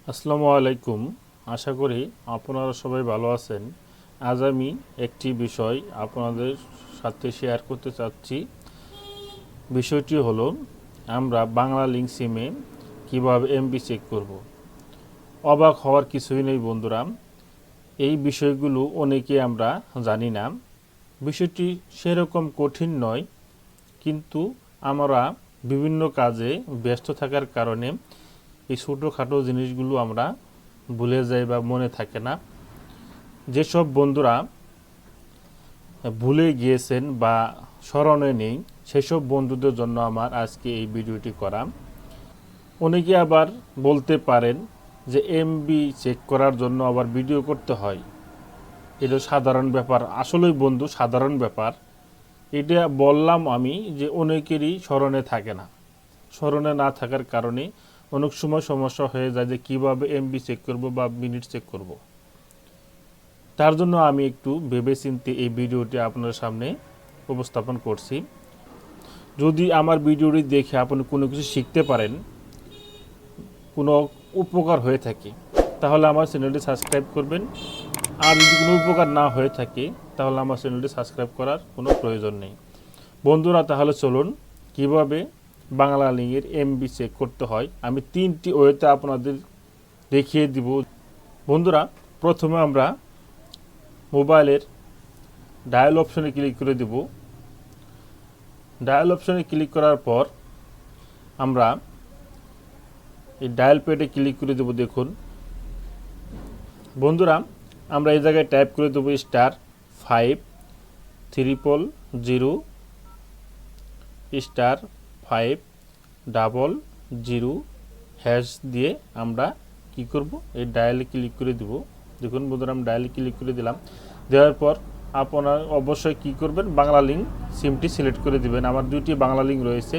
আসসালামু আলাইকুম। আশা করি আপনারা সবাই ভালো আছেন। আজ আমি একটি বিষয় আপনাদের সাথে শেয়ার করতে চাচ্ছি। বিষয়টি হলো আমরা বাংলা লিঙ্ক সিমে কীভাবে এমবি চেক করব। অবাক হওয়ার কিছুই নেই বন্ধুরা, এই বিষয়গুলো অনেকে আমরা জানি না। বিষয়টি সেরকম কঠিন নয়, কিন্তু আমরা বিভিন্ন কাজে ব্যস্ত থাকার কারণে এই ছোটোখাটো জিনিসগুলো আমরা ভুলে যাই বা মনে থাকে না। যেসব বন্ধুরা ভুলে গিয়েছেন বা স্মরণে নেই, সেসব বন্ধুদের জন্য আমার আজকে এই ভিডিওটি করা। অনেকে আবার বলতে পারেন যে এমবি চেক করার জন্য আবার ভিডিও করতে হয়। এটা সাধারণ ব্যাপার। আসলেই বন্ধু, সাধারণ ব্যাপার। এটা বললাম আমি যে অনেকেরই স্মরণে থাকে না। স্মরণে না থাকার কারণে অনেক সময় সমস্যা হয়ে যায় যে কীভাবে এমবি চেক করব বা মিনিট চেক করব। তার জন্য আমি একটু ভেবেচিন্তে এই ভিডিওটি আপনার সামনে উপস্থাপন করছি। যদি আমার ভিডিওটি দেখে আপনি কোনো কিছু শিখতে পারেন, কোনো উপকার হয়ে থাকে, তাহলে আমার চ্যানেলটি সাবস্ক্রাইব করবেন। আর যদি কোনো উপকার না হয়ে থাকে, তাহলে আমার চ্যানেলটি সাবস্ক্রাইব করার কোনো প্রয়োজন নেই। বন্ধুরা, তাহলে চলুন কিভাবে বাংলা লিঙ্কের এমবি চেক করতে হয় আমি 3টি ওয়েতে আপনাদের দেখিয়ে দিব। বন্ধুরা, প্রথমে আমরা মোবাইলের ডায়াল অপশনে ক্লিক করে দেব। ডায়াল অপশনে ক্লিক করার পর আমরা এই ডায়াল প্যাডে ক্লিক করে দেব। দেখুন বন্ধুরা, আমরা এই জায়গায় টাইপ করে দেবো *500*500# দিয়ে আমরা কি করব, এই ডায়ালে ক্লিক করে দেব। দেখুন বন্ধুরা, আমি ডায়ালে ক্লিক করে দিলাম। দেওয়ার পর আপনার অবশ্যই কি করবেন, বাংলা লিঙ্ক সিমটি সিলেক্ট করে দিবেন। আমার 2টি বাংলা লিঙ্ক রয়েছে,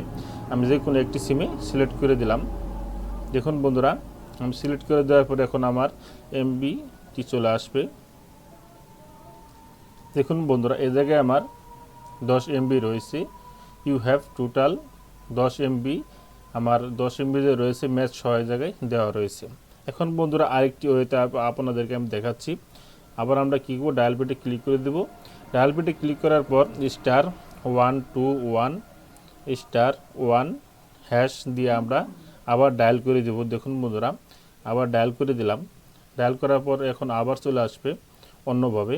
আমি যে কোনো একটি সিমে সিলেক্ট করে দিলাম। দেখুন বন্ধুরা, আমি সিলেক্ট করে দেওয়ার পর এখন আমার এমবিটি চলে আসবে। দেখুন বন্ধুরা, এই জায়গায় আমার 10 এমবি রয়েছে। You have total 10 MB. আমার 10 এমবি যে রয়েছে ম্যাচ 6 জায়গায় দেওয়া রয়েছে। এখন বন্ধুরা, আরেকটি ওয়েতে আপনাদেরকে আমি দেখাচ্ছি। আবার আমরা কী করবো, ডায়াল প্যাডে ক্লিক করে দেব। ডায়াল প্যাডে ক্লিক করার পর *121*1# দিয়ে আমরা আবার ডায়াল করে দেব। দেখুন বন্ধুরা, আবার ডায়াল করে দিলাম। ডায়াল করার পর এখন আবার চলে আসবে অন্যভাবে।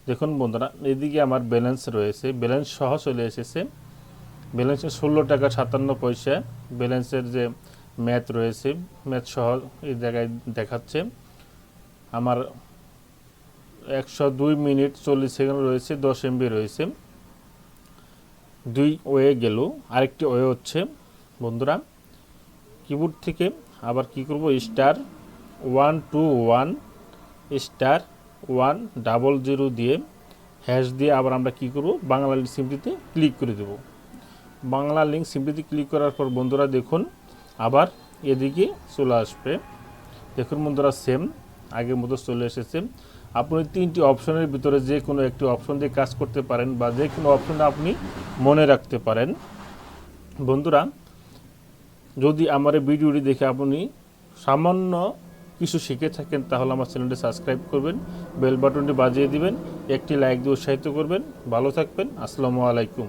দেখুন বন্ধুরা, এদিকে আমার ব্যালেন্স রয়েছে, ব্যালেন্স সহ চলে এসেছে। ব্যালেন্সে 16 টাকা 57 পয়সা ব্যালেন্সের যে ম্যাথ রয়েছে, ম্যাথ সহ এই জায়গায় দেখাচ্ছে। আমার 102 মিনিট 40 সেকেন্ড রয়েছে, 10 এমবি রয়েছে। 2 ওয়ে গেল। আরেকটি ওয়ে হচ্ছে বন্ধুরা, কিবোর্ড থেকে আবার কি করব, *121*100 দিয়ে দিয়ে আবার আমরা কি করব, বাংলা লিঙ্ক সিমটিতে ক্লিক করে দেব। বাংলা লিঙ্ক সিমটিতে ক্লিক করার পর বন্ধুরা দেখুন আবার এদিকে চলে আসবে। দেখুন বন্ধুরা, সেম আগের মতো চলে এসেছে। আপনি 3টি অপশনের ভিতরে যে কোনো একটি অপশন দিয়ে কাজ করতে পারেন বা যে কোনো অপশন আপনি মনে রাখতে পারেন। বন্ধুরা, যদি আমার এই ভিডিওটি দেখে আপনি সামান্য কিছু শিখে থাকেন, তাহলে আমার চ্যানেলটি সাবস্ক্রাইব করবেন, বেল বাটনটি বাজিয়ে দিবেন, একটি লাইক দিয়ে উৎসাহিত করবেন। ভালো থাকবেন। আসসালামু আলাইকুম।